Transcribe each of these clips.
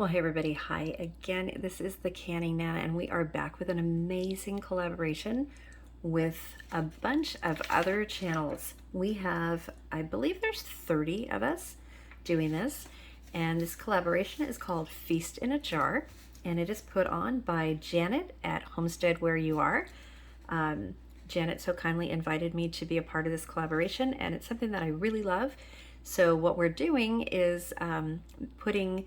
Well, hey everybody, hi again. This is the Canning Nana, and we are back with an amazing collaboration with a bunch of other channels. We have, I believe there's 30 of us doing this, and this collaboration is called Feast in a Jar, and it is put on by Janet at Homestead Where You Are. Janet so kindly invited me to be a part of this collaboration, and it's something that I really love. So what we're doing is putting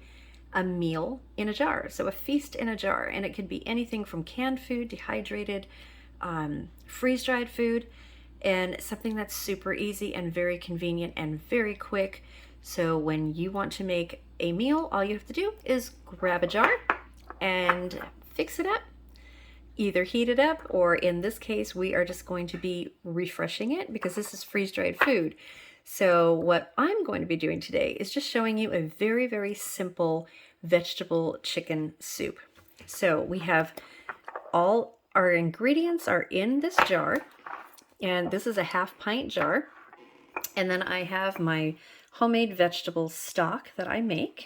a meal in a jar, so a feast in a jar, and it could be anything from canned food, dehydrated, freeze-dried food, and something that's super easy and very convenient and very quick. So when you want to make a meal, all you have to do is grab a jar and fix it up, either heat it up, or in this case we are just going to be refreshing it because this is freeze-dried food. So what I'm going to be doing today is just showing you a very, very simple vegetable chicken soup. So we have all our ingredients are in this jar, and this is a 1/2 pint jar. And then I have my homemade vegetable stock that I make.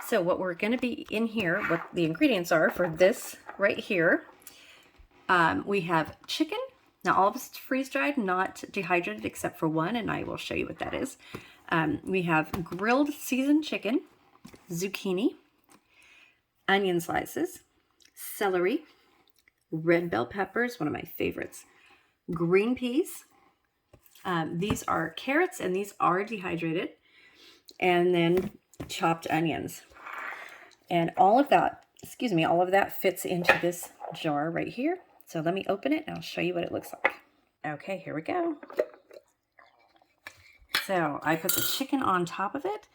So what we're going to be in here, what the ingredients are for this right here, we have chicken. Now all of this is freeze-dried, not dehydrated except for one, and I will show you what that is. We have grilled seasoned chicken, zucchini, onion slices, celery, red bell peppers, one of my favorites, green peas. These are carrots, and these are dehydrated, and then chopped onions. And all of that fits into this jar right here. So let me open it and I'll show you what it looks like. Okay, here we go. So I put the chicken on top of it,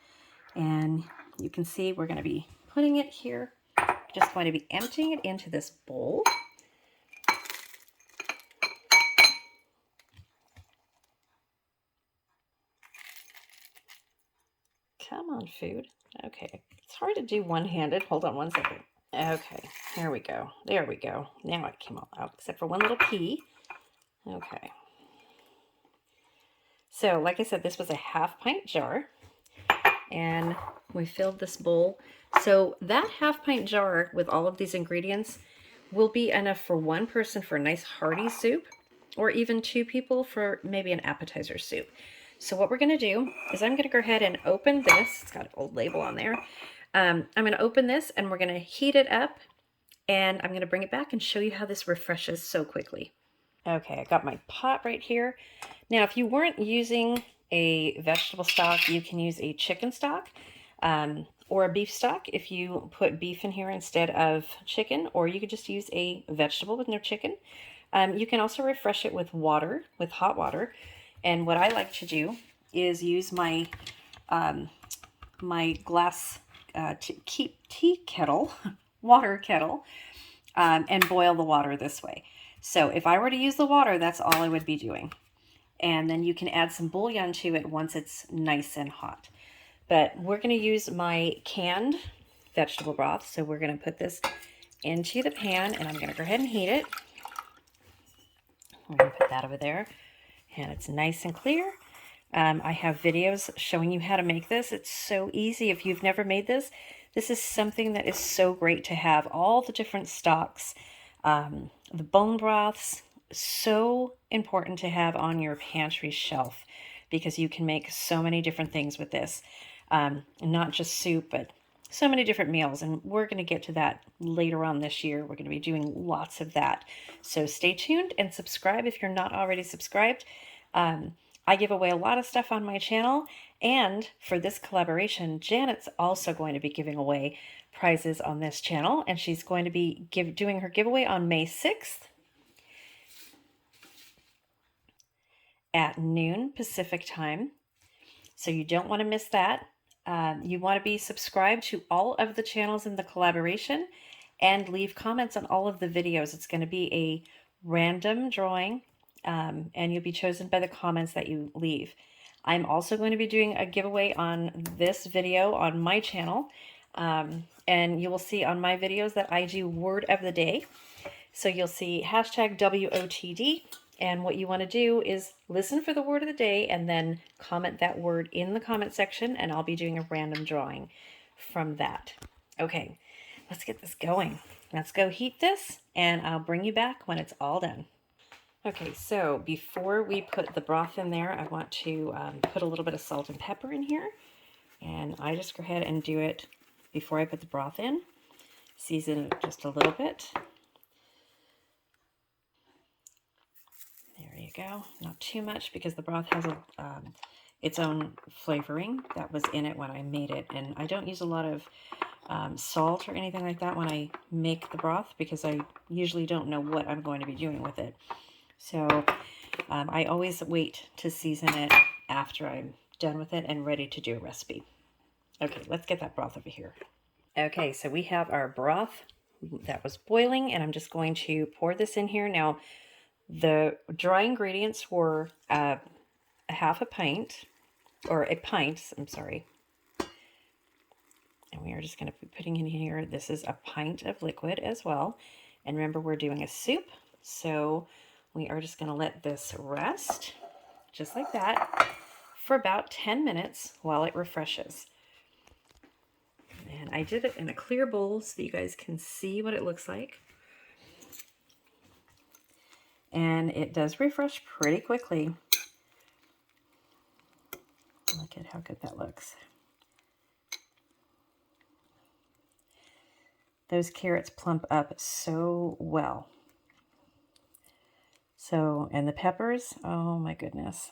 and you can see we're going to be putting it here. Just going to be emptying it into this bowl. Come on, food. Okay, it's hard to do one-handed. Hold on one second. Okay, here we go. There we go. Now it came all out, except for one little pea. Okay. So, like I said, this was a 1/2 pint jar, and we filled this bowl. So that 1/2 pint jar with all of these ingredients will be enough for one person for a nice hearty soup, or even 2 people for maybe an appetizer soup. So what we're going to do is I'm going to go ahead and open this. It's got an old label on there. I'm going to open this, and we're going to heat it up, and I'm going to bring it back and show you how this refreshes so quickly. Okay, I got my pot right here. Now, if you weren't using a vegetable stock, you can use a chicken stock or a beef stock if you put beef in here instead of chicken, or you could just use a vegetable with no chicken. You can also refresh it with water, with hot water. And what I like to do is use my my glass tea kettle, water kettle, and boil the water this way. So if I were to use the water, that's all I would be doing. And then you can add some bouillon to it once it's nice and hot. But we're going to use my canned vegetable broth. So we're going to put this into the pan, and I'm going to go ahead and heat it. I'm going to put that over there, and it's nice and clear. I have videos showing you how to make this. It's so easy. If you've never made this, this is something that is so great to have. All the different stocks, the bone broths, so important to have on your pantry shelf because you can make so many different things with this. Not just soup, but so many different meals. And we're going to get to that later on this year. We're going to be doing lots of that. So stay tuned and subscribe if you're not already subscribed. I give away a lot of stuff on my channel, and for this collaboration, Janet's also going to be giving away prizes on this channel, and she's going to be doing her giveaway on May 6th at noon Pacific time, so you don't want to miss that. You want to be subscribed to all of the channels in the collaboration and leave comments on all of the videos. It's going to be a random drawing, and you'll be chosen by the comments that you leave. I'm also going to be doing a giveaway on this video on my channel, and you will see on my videos that I do word of the day. So you'll see hashtag WOTD, and what you want to do is listen for the word of the day and then comment that word in the comment section, and I'll be doing a random drawing from that. Okay, let's get this going. Let's go heat this, and I'll bring you back when it's all done. Okay, so before we put the broth in there, I want to put a little bit of salt and pepper in here. And I just go ahead and do it before I put the broth in. Season it just a little bit. There you go. Not too much because the broth has its own flavoring that was in it when I made it. And I don't use a lot of salt or anything like that when I make the broth because I usually don't know what I'm going to be doing with it. So I always wait to season it after I'm done with it and ready to do a recipe. Okay, let's get that broth over here. Okay, so we have our broth that was boiling, and I'm just going to pour this in here. Now, the dry ingredients were a half a pint, or a pint, I'm sorry. And we are just going to be putting in here, this is a pint of liquid as well. And remember, we're doing a soup, so we are just going to let this rest, just like that, for about 10 minutes while it refreshes. And I did it in a clear bowl so that you guys can see what it looks like. And it does refresh pretty quickly. Look at how good that looks. Those carrots plump up so well. So, and the peppers, oh my goodness.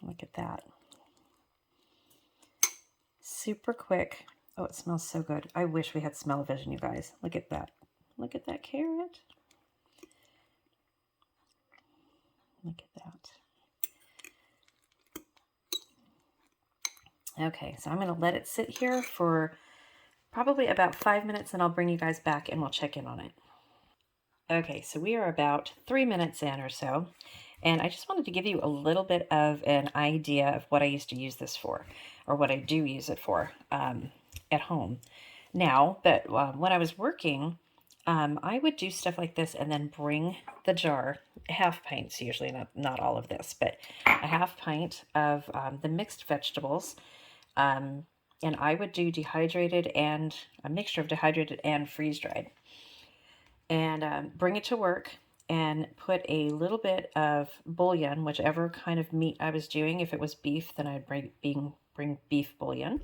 Look at that. Super quick. Oh, it smells so good. I wish we had smell-o-vision, you guys. Look at that. Look at that carrot. Look at that. Okay, so I'm going to let it sit here for probably about 5 minutes, and I'll bring you guys back and we'll check in on it. Okay, so we are about 3 minutes in or so, and I just wanted to give you a little bit of an idea of what I used to use this for, or what I do use it for at home now. But when I was working, I would do stuff like this and then bring the jar, half pints usually, not all of this, but a half pint of the mixed vegetables. And I would do dehydrated and a mixture of dehydrated and freeze-dried. And bring it to work and put a little bit of bouillon, whichever kind of meat I was doing. If it was beef, then I'd bring beef bouillon.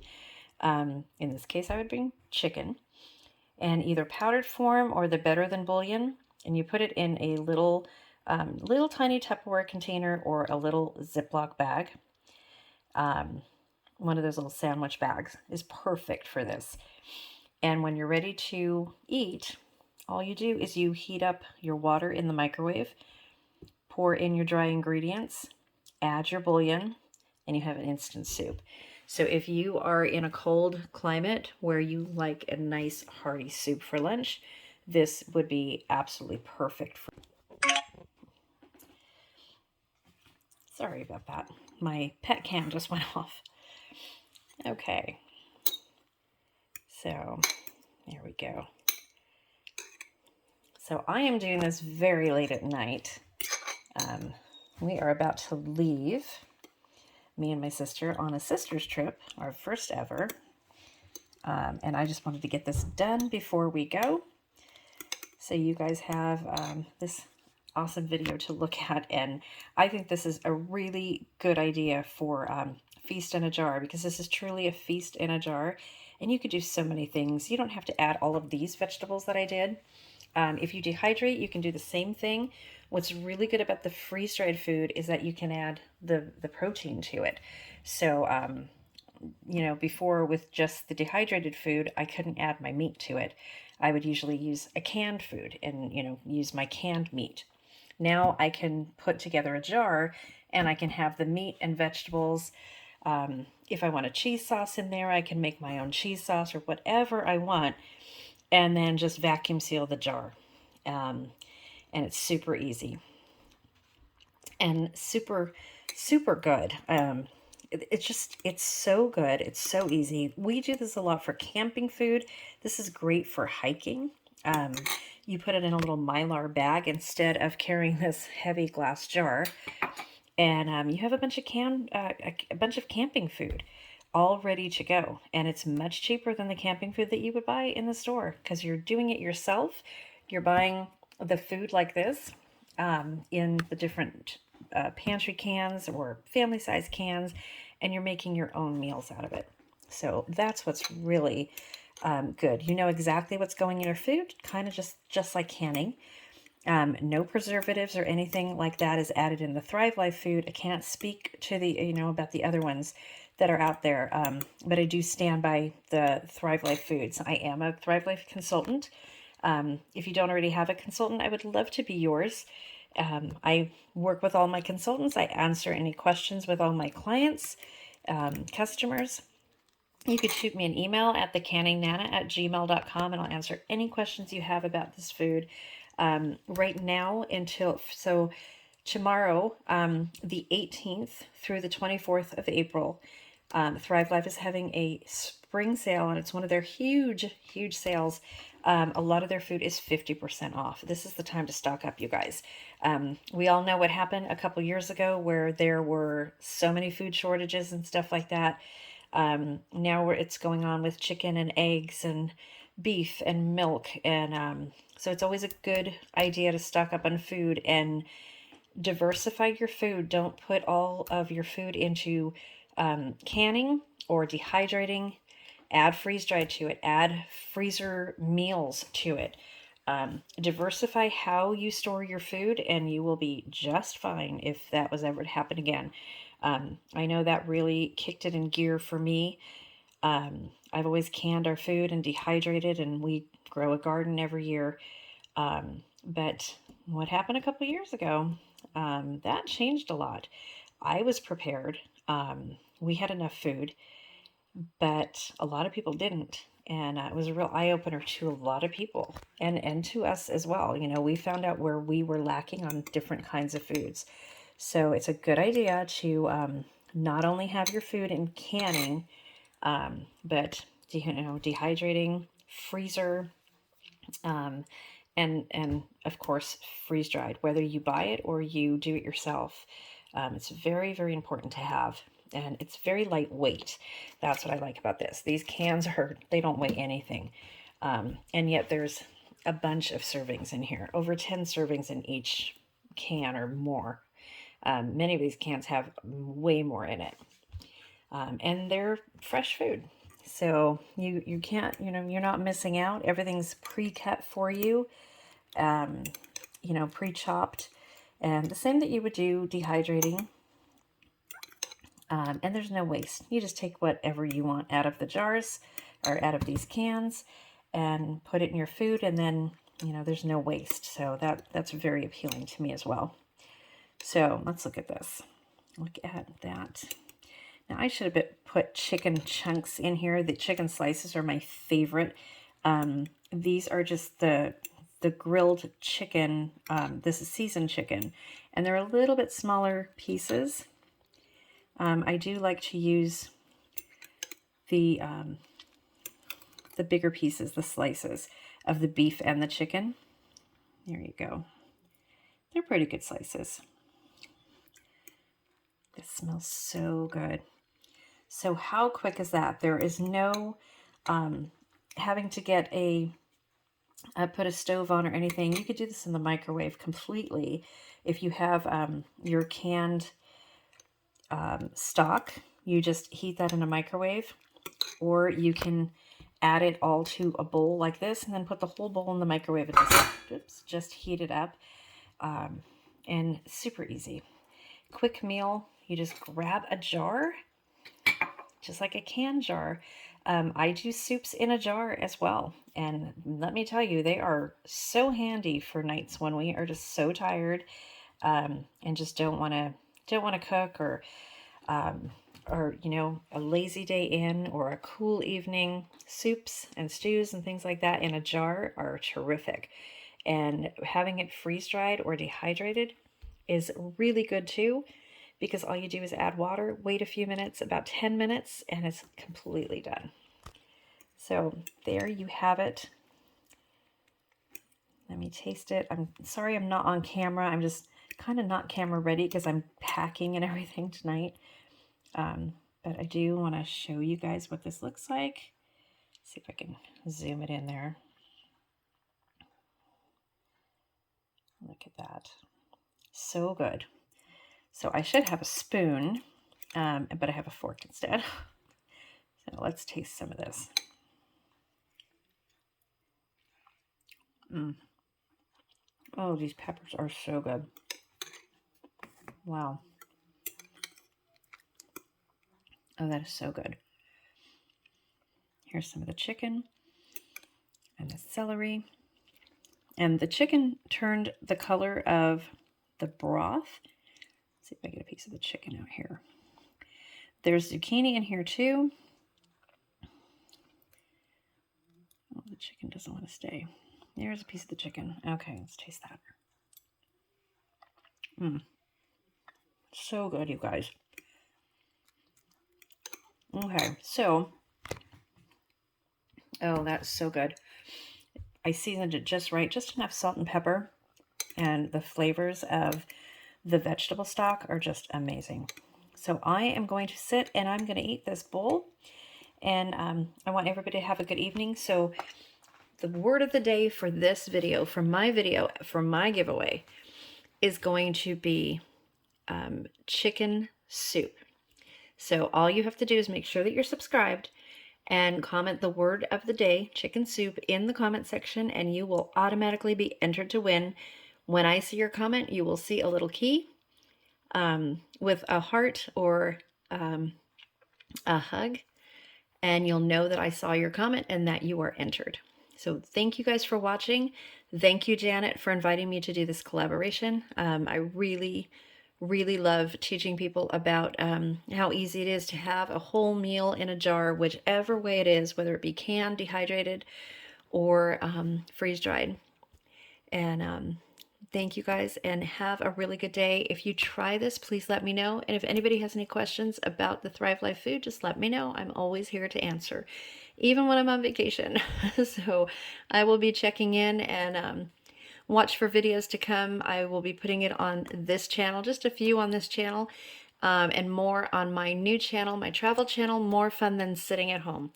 In this case, I would bring chicken. And either powdered form or the better than bouillon. And you put it in a little tiny Tupperware container or a little Ziploc bag. One of those little sandwich bags is perfect for this. And when you're ready to eat, all you do is you heat up your water in the microwave, pour in your dry ingredients, add your bouillon, and you have an instant soup. So if you are in a cold climate where you like a nice hearty soup for lunch, this would be absolutely perfect for. Sorry about that. My pet cam just went off. Okay. So there we go. So I am doing this very late at night. We are about to leave, me and my sister, on a sister's trip, our first ever. And I just wanted to get this done before we go. So you guys have this awesome video to look at. And I think this is a really good idea for Feast in a Jar, because this is truly a feast in a jar. And you could do so many things. You don't have to add all of these vegetables that I did. If you dehydrate, you can do the same thing. What's really good about the freeze-dried food is that you can add the protein to it. So, you know, before with just the dehydrated food, I couldn't add my meat to it. I would usually use a canned food and, you know, use my canned meat. Now I can put together a jar and I can have the meat and vegetables. If I want a cheese sauce in there, I can make my own cheese sauce or whatever I want, and then just vacuum seal the jar. And it's super easy and super, super good. It's so good. It's so easy. We do this a lot for camping food. This is great for hiking. You put it in a little Mylar bag instead of carrying this heavy glass jar. and you have a bunch of a bunch of camping food all ready to go, and it's much cheaper than the camping food that you would buy in the store because you're doing it yourself. You're buying the food like this in the different pantry cans or family size cans, and you're making your own meals out of it. So that's what's really good. You know exactly what's going in your food, kind of just like canning. No preservatives or anything like that is added in the Thrive Life food. I can't speak to about the other ones that are out there, but I do stand by the Thrive Life foods. I am a Thrive Life consultant. If you don't already have a consultant, I would love to be yours. I work with all my consultants. I answer any questions with all my clients, customers. You could shoot me an email at thecanningnana@gmail.com, and I'll answer any questions you have about this food. Right now so tomorrow, the 18th through the 24th of April, Thrive Life is having a spring sale, and it's one of their huge sales. A lot of their food is 50% off. This is the time to stock up, you guys. We all know what happened a couple years ago where there were so many food shortages and stuff like that. Now it's going on with chicken and eggs and beef and milk, and so it's always a good idea to stock up on food and diversify your food. Don't put all of your food into canning or dehydrating. Add freeze dried to it. Add freezer meals to it. Diversify how you store your food, and you will be just fine if that was ever to happen again. I know that really kicked it in gear for me. I've always canned our food and dehydrated, and we grow a garden every year. But what happened a couple years ago, that changed a lot. I was prepared. We had enough food, but a lot of people didn't. And it was a real eye-opener to a lot of people and to us as well. You know, we found out where we were lacking on different kinds of foods. So it's a good idea to not only have your food in canning, but dehydrating, freezer, and of course freeze dried, whether you buy it or you do it yourself. It's very, very important to have, and it's very lightweight. That's what I like about this. These cans they don't weigh anything, and yet there's a bunch of servings in here, over 10 servings in each can or more. Many of these cans have way more in it, and they're fresh food. So you can't, you're not missing out. Everything's pre-cut for you, pre-chopped, and the same that you would do dehydrating. And there's no waste. You just take whatever you want out of the jars or out of these cans and put it in your food, and then, there's no waste. So that's very appealing to me as well. So let's look at this. Look at that. Now, I should have put chicken chunks in here. The chicken slices are my favorite. These are just the grilled chicken. This is seasoned chicken, and they're a little bit smaller pieces. I do like to use the bigger pieces, the slices of the beef and the chicken. There you go. They're pretty good slices. This smells so good. So how quick is that? There is no having to get put a stove on or anything. You could do this in the microwave completely. If you have your canned stock, you just heat that in a microwave, or you can add it all to a bowl like this and then put the whole bowl in the microwave and just heat it up. And super easy. Quick meal. You just grab a jar, just like a can jar. I do soups in a jar as well. And let me tell you, they are so handy for nights when we are just so tired and just don't want to cook, or a lazy day in, or a cool evening. Soups and stews and things like that in a jar are terrific. And having it freeze-dried or dehydrated is really good too, because all you do is add water, wait a few minutes, about 10 minutes, and it's completely done. So there you have it. Let me taste it. I'm sorry I'm not on camera. I'm just kind of not camera ready because I'm packing and everything tonight. But I do want to show you guys what this looks like. See if I can zoom it in there. Look at that. So good. So I should have a spoon, but I have a fork instead. So let's taste some of this. Oh, these peppers are so good. Wow. Oh, that is so good. Here's some of the chicken and the celery. And the chicken turned the color of the broth. Let's see if I get a piece of the chicken out here. There's zucchini in here too. Oh, the chicken doesn't want to stay. There's a piece of the chicken. Okay, let's taste that. So good, you guys. Okay, so, oh, that's so good. I seasoned it just right, just enough salt and pepper, and the flavors of the vegetable stock are just amazing. So I am going to sit and I'm going to eat this bowl, and I want everybody to have a good evening. So the word of the day for this video, for my giveaway, is going to be chicken soup. So all you have to do is make sure that you're subscribed and comment the word of the day, chicken soup, in the comment section, and you will automatically be entered to win. When I see your comment, you will see a little key with a heart or a hug, and you'll know that I saw your comment and that you are entered. So thank you guys for watching. Thank you, Janet, for inviting me to do this collaboration. I really love teaching people about how easy it is to have a whole meal in a jar, whichever way it is, whether it be canned, dehydrated, or freeze-dried. And thank you guys, and have a really good day. If you try this, please let me know. And if anybody has any questions about the Thrive Life food, just let me know. I'm always here to answer, even when I'm on vacation. So I will be checking in, and watch for videos to come. I will be putting it on this channel, just a few on this channel, and more on my new channel, my travel channel, More Fun Than Sitting at Home.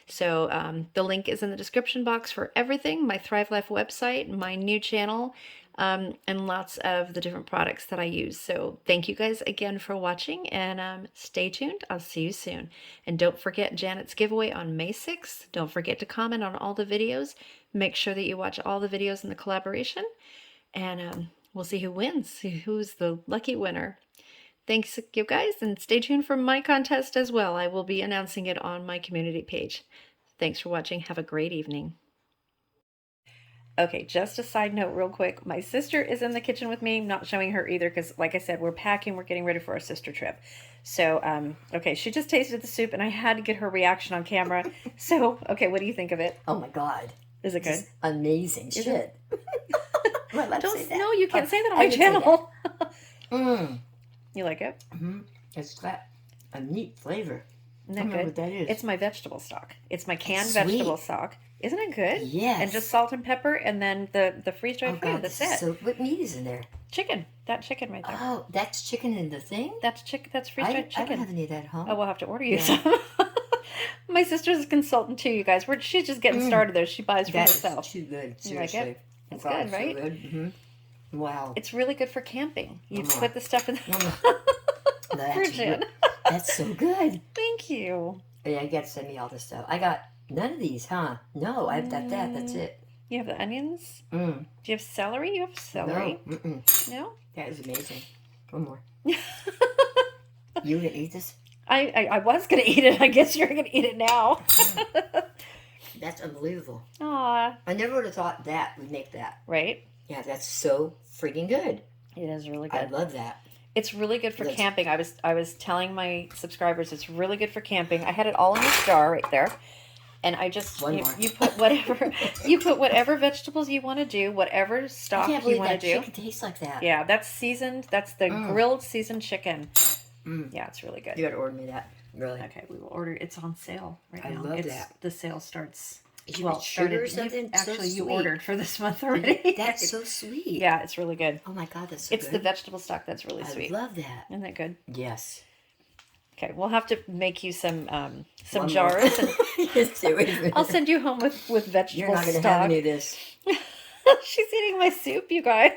So the link is in the description box for everything, my Thrive Life website, my new channel, and lots of the different products that I use. So thank you guys again for watching, and stay tuned. I'll see you soon. And don't forget Janet's giveaway on May 6th. Don't forget to comment on all the videos. Make sure that you watch all the videos in the collaboration, and we'll see who wins, who's the lucky winner. Thanks, you guys, and stay tuned for my contest as well. I will be announcing it on my community page. Thanks for watching. Have a great evening. Okay, just a side note real quick. My sister is in the kitchen with me. I'm not showing her either because, like I said, we're packing. We're getting ready for our sister trip. So, okay, she just tasted the soup, and I had to get her reaction on camera. So, okay, what do you think of it? Oh, my God. Is it good? Amazing shit. No, you can't say that on my channel. You like it? Mm-hmm. It's got a neat flavor. Isn't that good? What that is. It's my vegetable stock. It's my canned vegetable stock. Isn't it good? Yes. And just salt and pepper, and then the freeze-dried food. That's it. So what meat is in there? Chicken. That chicken right there. Oh, that's chicken in the thing? That's chicken. That's freeze-dried chicken. I don't have any of that at home. Oh, we'll have to order you some. My sister's a consultant too, you guys. She's just getting started there. She buys for herself. That's too good. Seriously. You like it? It's good, right? So good. Mm-hmm. Wow. It's really good for camping. You put the stuff in the fridge. That's so good. Thank you. Yeah, you got to send me all this stuff. I got none of these, huh? No, I've got that. That's it. You have the onions? Do you have celery? You have celery? No. No? That is amazing. One more. You gonna eat this? I was going to eat it. I guess you're going to eat it now. That's unbelievable. Aw. I never would have thought that would make that. Right? Yeah, that's so freaking good. It is really good. I love that. It's really good for camping. I was telling my subscribers it's really good for camping. I had it all in this jar right there. And I just you put whatever vegetables you want to do, whatever stock you want to do. Chicken tastes like that. Yeah, that's seasoned. That's the grilled seasoned chicken. Yeah, it's really good. You got to order me that. Really? Okay, we will order. It's on sale right now. I love that. The sale starts Did you Well, put sugar or started. something? Actually, So you sweet. ordered for this month already. That's so sweet. Yeah, it's really good. Oh my God, that's so It's good. the vegetable stock that's really I sweet. love that. Isn't that good? Yes. Okay, we'll have to make you some One jars. more. Yes, wait a minute. I'll send you home with vegetable You're not going to stock. have any of this. She's eating my soup, you guys.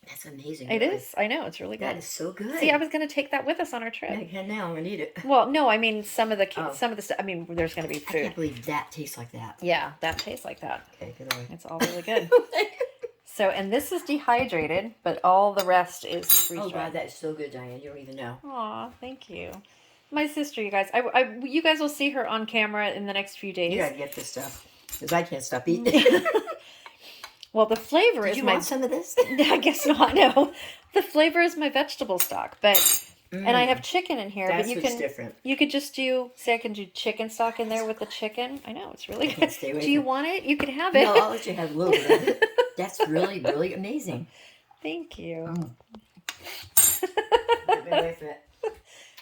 That's amazing. It really. is. I know. It's really good. That is so good. See, I was going to take that with us on our trip. I can now. I'm going to eat it. Well, no, I mean some of the Oh. stuff. I mean, there's going to be I food. can't believe that tastes like that. Yeah, that tastes like that. Okay, good away. It's all really good. So, and this is dehydrated, but all the rest is freeze Oh dried. God, that is so good, Diane. You don't even know. Aw, thank you. My sister, you guys. You guys will see her on camera in the next few days. You gotta get this stuff because I can't stop eating. Well, the flavor Did is you my. want some of this? I guess not. No, the flavor is my vegetable stock, but and I have chicken in here. That's but you what's can different. you could just do say I can do chicken stock in there with the chicken. I know it's really good. can't stay away Do you from- want it? You can have it. No, I'll let you have a little bit of it. That's really, really amazing. Thank you. Get me away from it.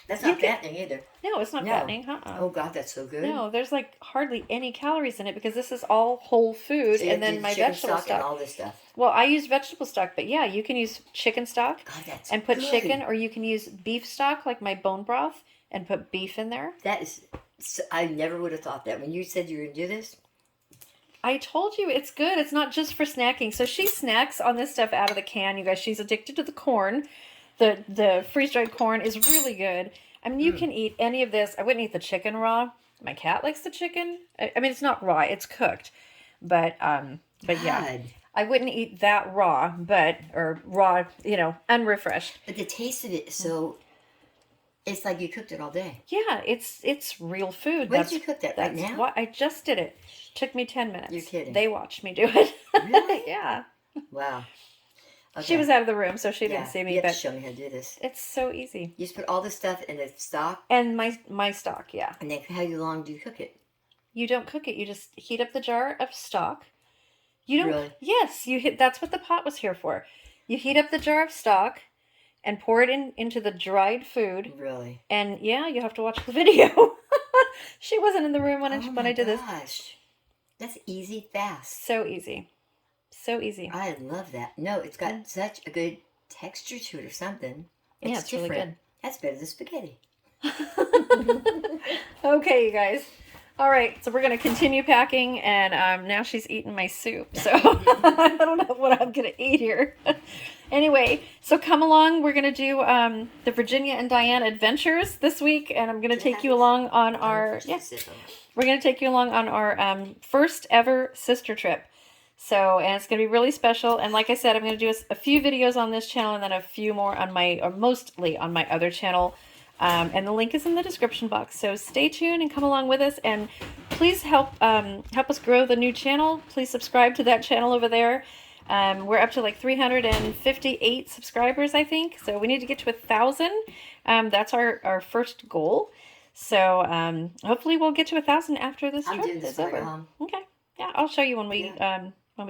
That's not fattening either. No, it's not No. fattening. Oh God, that's so good. No, there's like hardly any calories in it because this is all whole food, So you and have to then do my chicken vegetable and stock. all this stuff. Well, I use vegetable stock, but yeah, you can use chicken stock God, that's and put good. chicken, or you can use beef stock, like my bone broth, and put beef in there. That is. I never would have thought that when you said you were gonna do this. I told you it's good. It's not just for snacking. So she snacks on this stuff out of the can, you guys. She's addicted to the corn. The freeze-dried corn is really good. I mean, you can eat any of this. I wouldn't eat the chicken raw. My cat likes the chicken. I mean, it's not raw; it's cooked. But yeah, God. I wouldn't eat that raw, or raw, unrefreshed. But the taste of it is so. It's like you cooked it all day. Yeah, it's real food. When did you cook that? Right That's now? what I just did it. Took me 10 minutes. You're kidding. They watched me do it. Really? Yeah. Wow. Okay. She was out of the room, so she didn't see me. You have But to show me how to do this. it's so easy. You just put all the stuff in the stock, And my stock, yeah. and then how long do you cook it? You don't cook it. You just heat up the jar of stock. You don't. Really? Yes, you hit. That's what the pot was here for. You heat up the jar of stock, and pour it into the dried food. Really? And yeah, you have to watch the video. She wasn't in the room when I did this. Gosh, that's easy, fast. So easy, so easy. I love that. No, it's got such a good texture to it, or something. Yeah, it's really different. good. That's better than spaghetti. Okay, you guys. All right, so we're going to continue packing, and now she's eating my soup, so I don't know what I'm going to eat here. Anyway, so come along. We're going to do the Virginia and Diane adventures this week, and I'm going to take you along on our we're going to take you along on our first ever sister trip. So, and it's going to be really special. And like I said, I'm going to do a few videos on this channel, and then a few more on mostly on my other channel. And the link is in the description box. So stay tuned and come along with us. And please help us grow the new channel. Please subscribe to that channel over there. We're up to like 358 subscribers, I think. So we need to get to 1,000. That's our first goal. So hopefully we'll get to 1,000 after this I'm trip doing this is when I over. go home. Okay. Yeah, I'll show you when we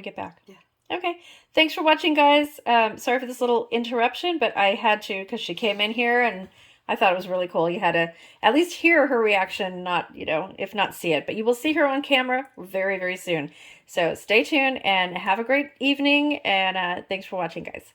get back. Yeah. Okay. Thanks for watching, guys. Sorry for this little interruption, but I had to because she came in here and I thought it was really cool. You had to at least hear her reaction, not, if not see it. But you will see her on camera very, very soon. So stay tuned and have a great evening. And thanks for watching, guys.